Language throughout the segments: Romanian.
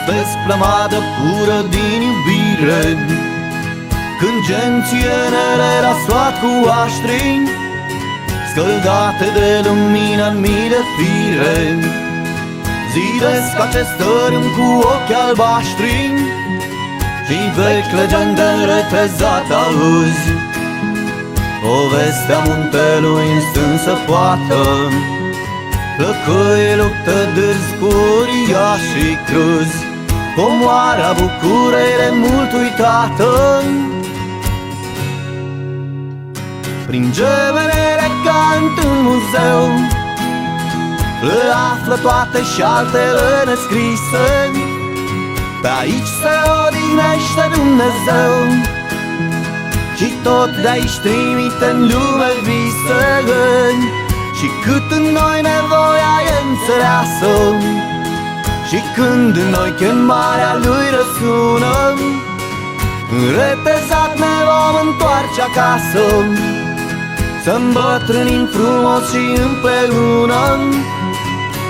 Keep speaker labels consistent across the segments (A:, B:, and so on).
A: Pe splămadă pură din iubire, când gențienele răscoat cu aștri, scăldate de lumină în mii de fire, zidesc acest tărâm cu ochi albaștri și vechi legendă retezat auzi. Povestea muntelui în stânsă poată, plăcăie luptă dârzi cu uriașii cruzi, comoara bucurei de mult uitată. Prin gemene elegant în muzeu le află toate și altele nescrise. Pe aici se odihnește Dumnezeu și tot de aici trimite în lume vise. Și cât în noi nevoia e înțeleasă, și când în noi chemarea Lui răsună, retezat ne vom întoarce acasă, să îmbătrânim frumos și împreună,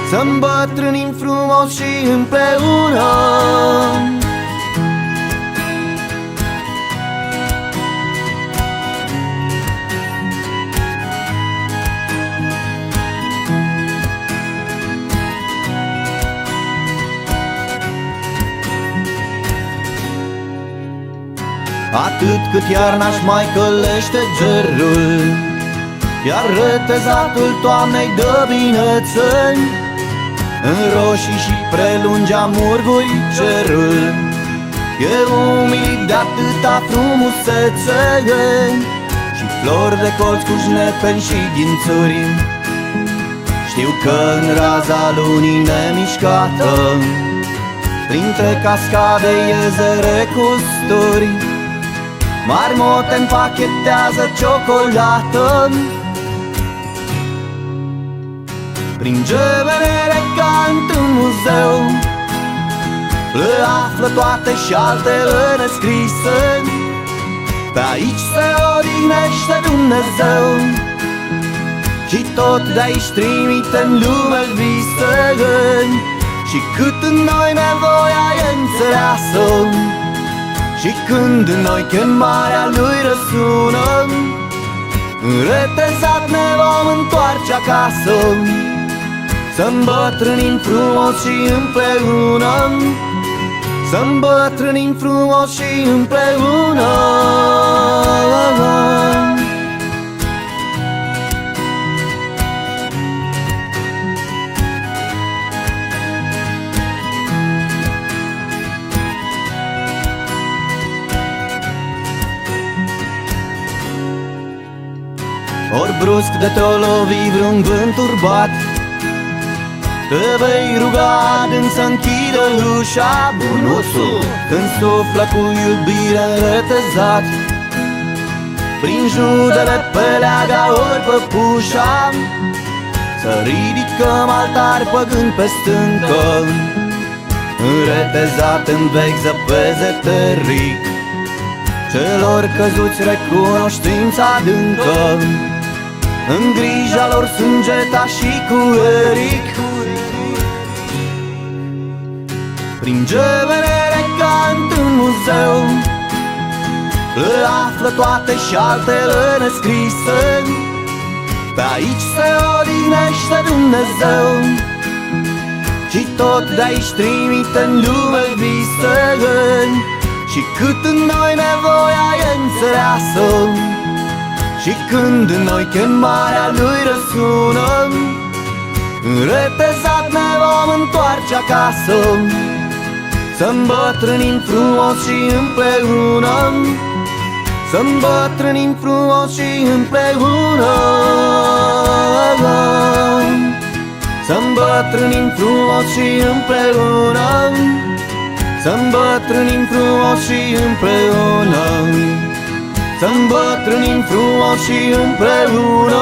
A: să îmbătrânim frumos și împreună. Atât cât iarna-și mai călește gerul, iar retezatul toamnei dă binețeni, în roșii și prelungi amurguri cerul. E umilit de atâta frumusețe și flori de colți cu șnepeni și ghințuri. Știu că în raza lunii nemișcată, printre cascade, iezere cu sturi, marmote împachetează ciocolată. Prin gemene elegant în muzeu le află toate și altele nescrise. Pe aici se odihnește Dumnezeu și tot de aici trimite în lume vise. Și cât în noi nevoia e înțeleasă, și când în noi chemarea Lui răsună, retezat ne vom întoarce acasă, să îmbătrânim frumos și împreună, să îmbătrânim frumos și împreună. Ori brusc de te-o lovi vreun vânt turbat, te vei ruga adânc să închidă ușa, bunuțul, când suflă cu iubire retezat. Prin judele pe leaga ori păpușa, să ridicăm altar păgând pe stâncă, retezat în vechi zăpeze teric, celor căzuți recunoștința adâncă, în grija lor sângeta și cu eric. Prin gemene elegant în muzeu le află toate și altele nescrise. Pe aici se odihnește Dumnezeu și tot de aici trimite în lume vise. Și cât în noi nevoia e înțeleasă, și când în noi chemarea Lui răsună, retezat ne vom întoarce acasă, să îmbătrânim frumos și împreună, să îmbătrânim frumos și împreună, să îmbătrânim frumos și împreună, să îmbătrânim frumos și împreună, să îmbătrânim frumos și împreună.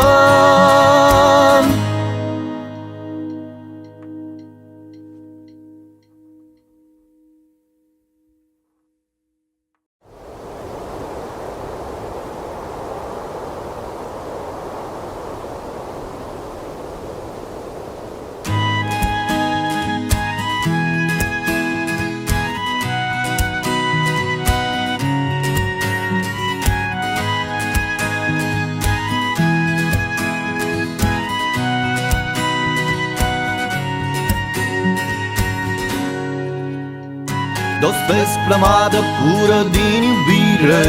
A: flămadă pură din iubire,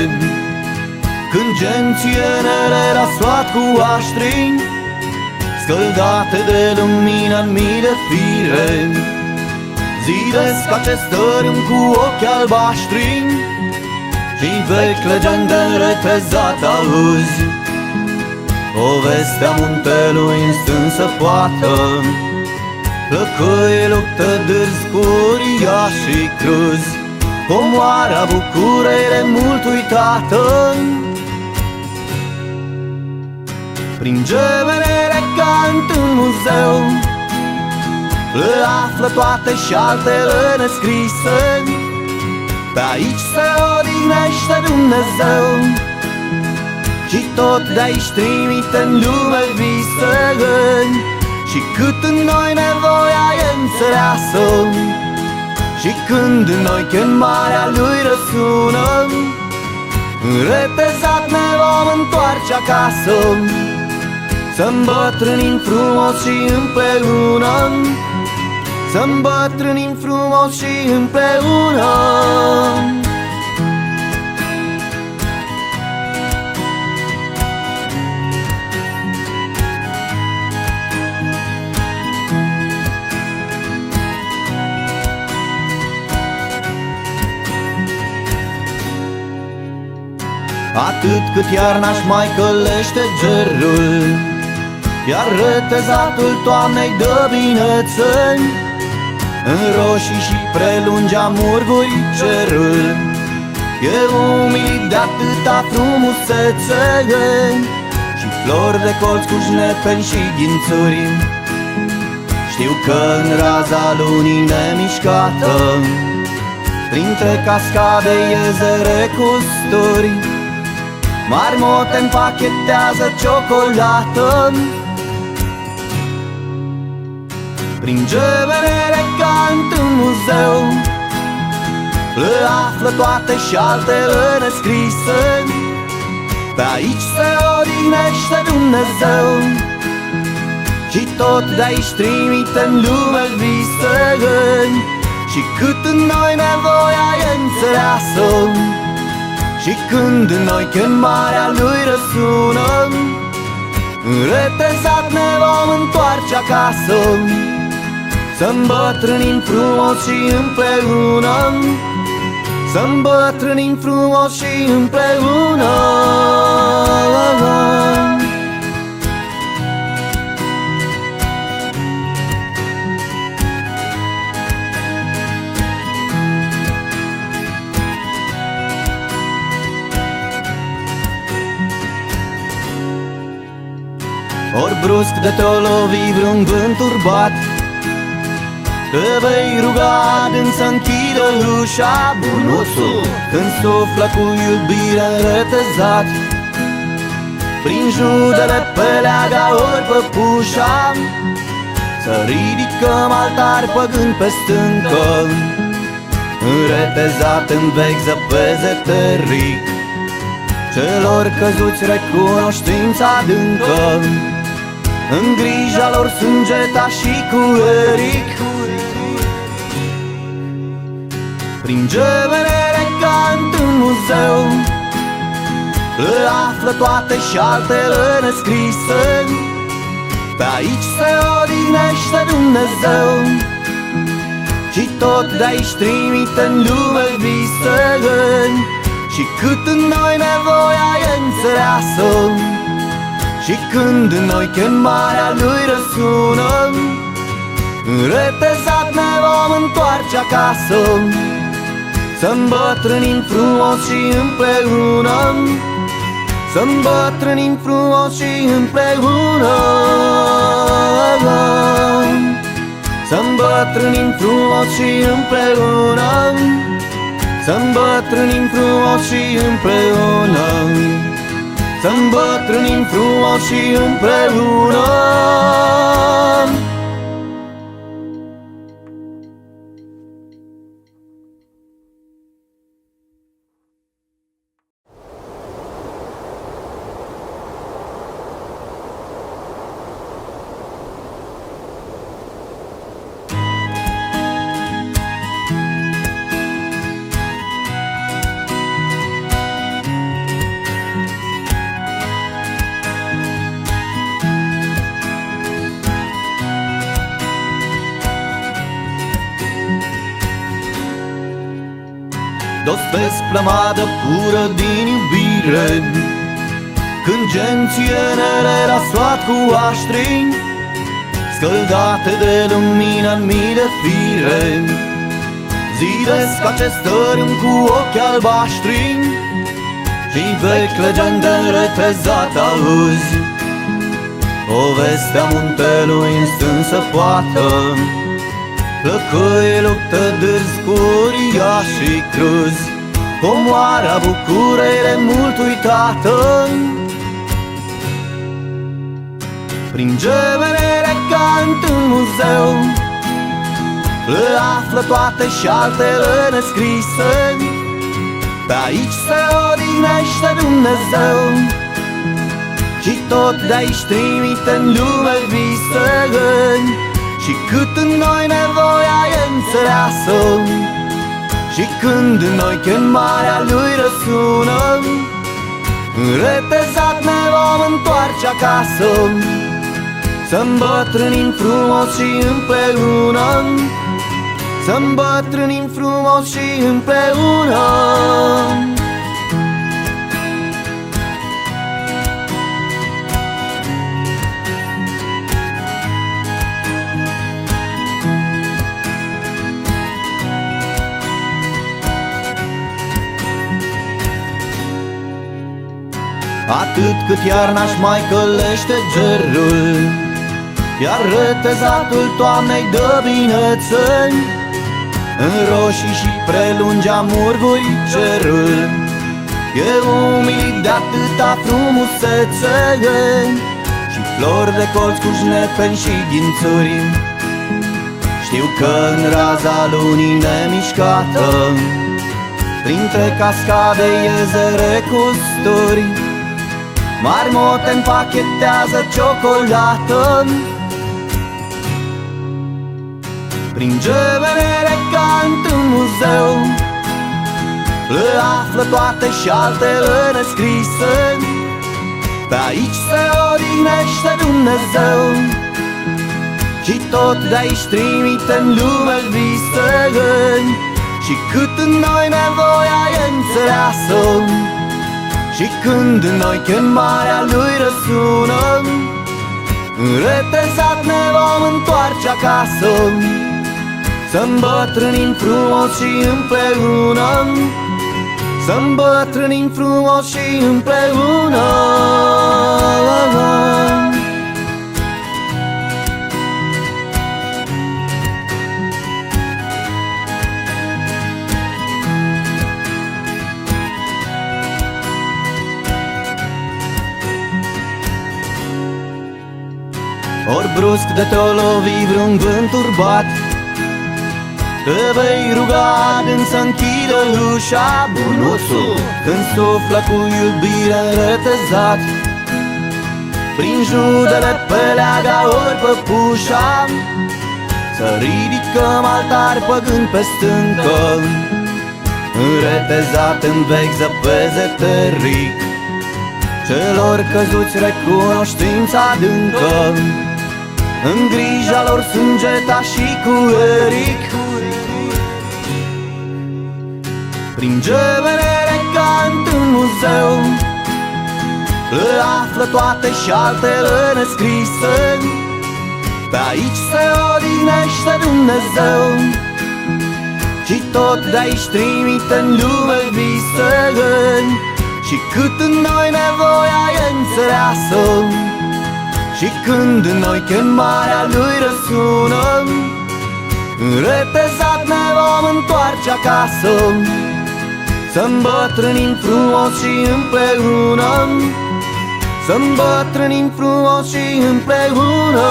A: când gențienele răscoat cu aștri, scăldate de lumină în mii de fire, zidesc acest tărâm cu ochi albaștri și vechi legendă retezat auzi, povestea muntelui în stânsă poată, plăcăi luptă dârzi cu uriașii cruzi, comoara bucurere mult uitată. Prin gemenele cant în muzeu, le află toate și altele nescrise, pe aici se odihnește Dumnezeu și tot de aici trimite în lume vise, și cât în noi nevoia e înțeleasă, și când în noi chemarea Lui răsună, retezat ne vom întoarce acasă, să îmbătrânim frumos și împreună, să îmbătrânim frumos și împreună. Atât cât iarna-și mai călește gerul, iar retezatul toamnei dă binețeni, în roșii și prelungi amurguri cerul, e umilit de atâta frumusețe, și flori de colț cu șnepeni și ghințuri. Știu că în raza lunii nemișcată, printre cascade, iezere cu sturi, marmote împachetează ciocolată. Prin gemenele cant în muzeu, le află toate și altele nescrise, pe aici se odihnește Dumnezeu și tot de aici trimite în lume vise, și cât în noi nevoia e înțeleasă, și când în noi chemarea Lui răsună, retezat ne vom întoarce acasă, să îmbătrânim frumos și împreună, să îmbătrânim frumos și împreună. Ori brusc de te-o lovi vreun vânt turbat, te vei ruga adânc să închidă ușa, bunuțul, când suflă cu iubire retezat, prin judele pe leaga ori păpușa, să ridicăm altar păgând pe stâncă, retezat în vechi zăpeze teric, celor căzuți recunoștința adâncă, în grija lor sângeta și cu eric. Prin gemenele cant în muzeu, le află toate și altele nescrise, pe aici se odihnește Dumnezeu și tot de aici trimite în lume vise, și cât în noi nevoia e înțeleasă, și când în noi chemarea Lui răsună, retezat ne vom întoarce acasă, să îmbătrânim frumos și împreună, să îmbătrânim frumos și împreună, să îmbătrânim frumos și împreună, să îmbătrânim frumos și împreună, să îmbătrânim frumos și împreună. pe splămadă pură din iubire, când gențienele răscoat cu aștri, scăldate de lumină în mii de fire, zidesc acest tărâm cu ochi albaștri și vechi legendă înretezat auzi, povestea muntelui în stânsă poată, plăcăi luptă dârzi cu uriașii cruzi, comoara bucureire mult uitată. Prin gemenere cant în muzeu, le află toate și altele nescrise, pe aici se odihnește Dumnezeu și tot de aici trimite în lume vise, și cât în noi nevoia e înțeleasă, și când în noi chemarea Lui răsună, înretezat ne vom întoarce acasă, să îmbătrânim frumos și împreună, să îmbătrânim frumos și împreună. Atât cât iarna-și mai călește gerul, iar retezatul toamnei dă binețeni, în roșii și prelungi amurguri cerul, e umilit de atâta frumusețe, și flori de colț cu șnepeni și ghințuri. Știu că în raza lunii nemișcată, printre cascade, iezere cu sturi, marmote împachetează ciocolată. Prin gemenere cant în muzeu, le află toate și altele nescrise, pe aici se odihnește Dumnezeu și tot de aici trimite în lume vise, și cât în noi nevoia e înțeleasă, și când în noi chemarea Lui răsună, înretezat ne vom întoarce acasă, să îmbătrânim frumos și împreună, să îmbătrânim frumos și împreună. Ori brusc de te-o lovi vreun vânt turbat, te vei ruga adânc să închidă ușa, bunuțul, când suflă cu iubire retezat. Prin judele pe leaga ori păpușa, să ridicăm altar păgând pe stâncă, înretezat în vechi zăpeze teric, celor căzuți recunoștința adâncă, în grija lor sângeta și cu eric. Prin gemenere cant în muzeu, le află toate și altele nescrise, pe aici se odihnește Dumnezeu și tot de aici trimite în lume vise, și cât în noi nevoia e înțeleasă, și când în noi chemarea Lui răsună, înretezat ne vom întoarce acasă, să îmbătrânim frumos și împreună, să îmbătrânim frumos și împreună,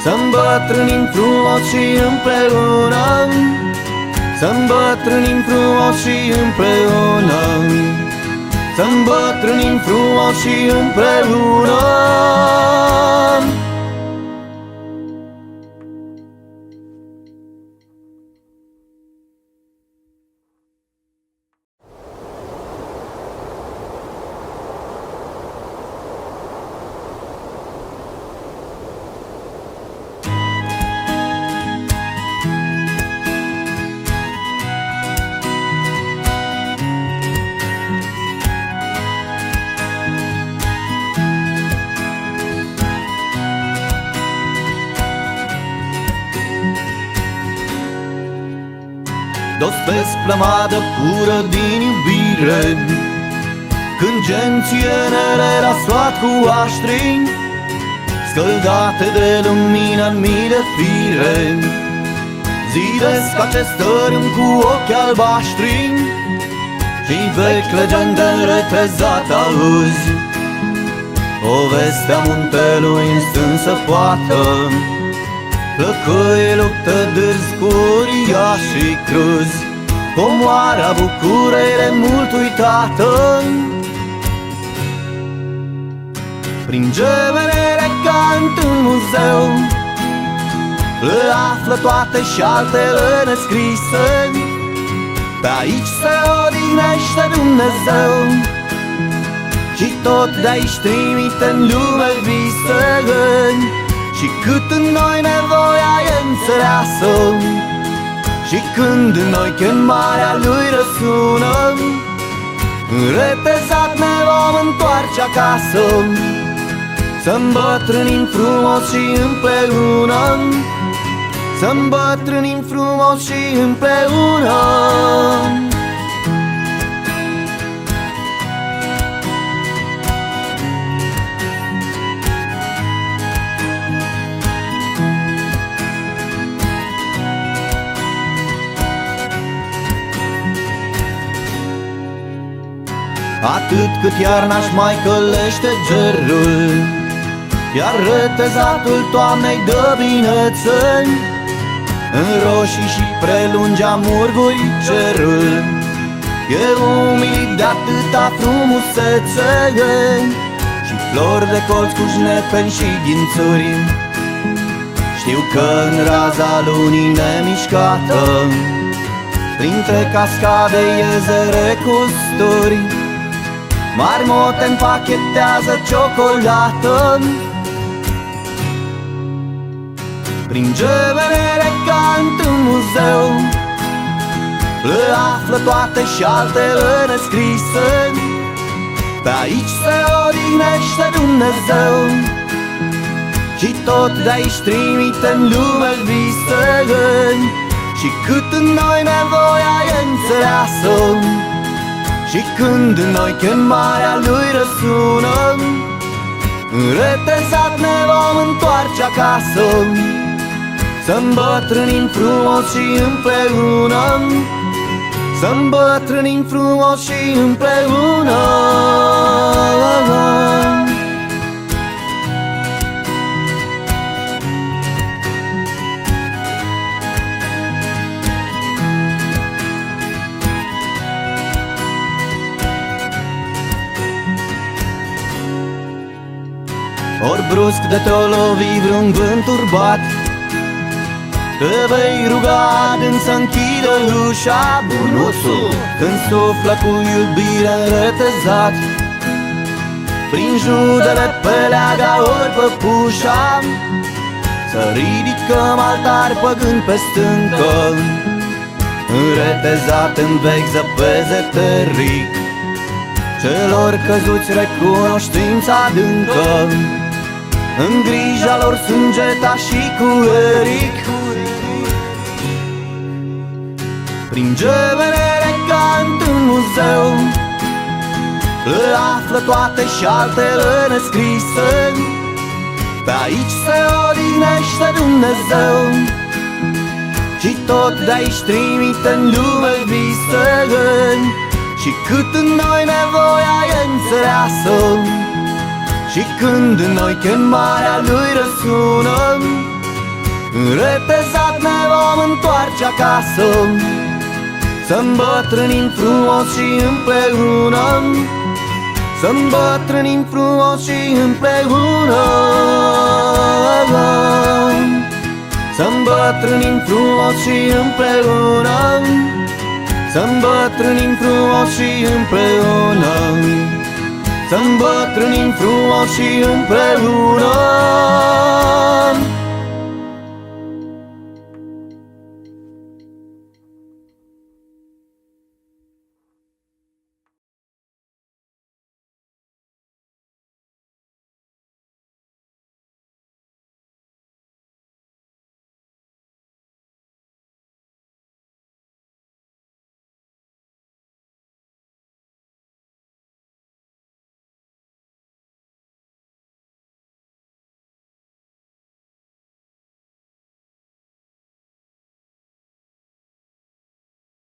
A: să îmbătrânim frumos și împreună, să îmbătrânim frumos și împreună, să îmbătrânim frumos și împreună. dos pe splămadă pură din iubire, când gențienele la soat cu aștri, scăldate de lumină în mii de fire, zidesc acest tărâm cu ochi albaștri și vechi legendă retezat auzi, povestea muntelui în stânsă poată, plăcăie luptă dârzi cu uriașii cruzi, comoara bucurei de mult uitată. Prin gemenele ca într-un muzeu le află toate și altele nescrise, pe aici se odihnește Dumnezeu și tot de aici trimite în lume vise. Și cât în noi nevoia e înțeleasă, și când în noi chemarea Lui răsună, retezat ne vom întoarce acasă, să îmbătrânim frumos și împreună, să îmbătrânim frumos și împreună. Atât cât iarna-și mai călește gerul, iar retezatul toamnei dă binețeni, în roșii și prelungi amurguri cerul, e umilit de atâta frumusețe și flori de colți cu șnepeni și ghințuri. Știu că în raza lunii nemișcată, printre cascade, iezere cu sturi, marmote împachetează ciocolată. Prin gemenele ca într-un muzeu le află toate și altele nescrise, pe aici se odihnește Dumnezeu și tot de aici trimite în lume vise. Și cât în noi nevoia e înțeleasă, și când în noi chemarea Lui răsună, retezat ne vom întoarce acasă, să îmbătrânim frumos și împreună, să îmbătrânim frumos și împreună. Ori brusc de te-o lovi vreun vânt turbat, te vei ruga adânc să închidă ușa, bunuțul, când suflă cu iubire retezat. Prin judele pe leaga ori păpușa, să ridicăm altar păgând pe stâncă, retezat în vechi zăpeze teric, celor căzuți recunoștința adâncă, în grija lor sângeta și cu eric. Prin gemenele ca într-un muzeu le află toate și altele nescrise, pe aici se odihnește Dumnezeu și tot de aici trimite în lume vise. Și cât în noi nevoia e înțeleasă, și când în noi chemarea Lui răsună, retezat ne vom întoarce acasă, să îmbătrânim frumos și împreună, să îmbătrânim frumos și împreună, să îmbătrânim frumos și împreună, să îmbătrânim frumos și împreună, să îmbătrânim frumos și împreună.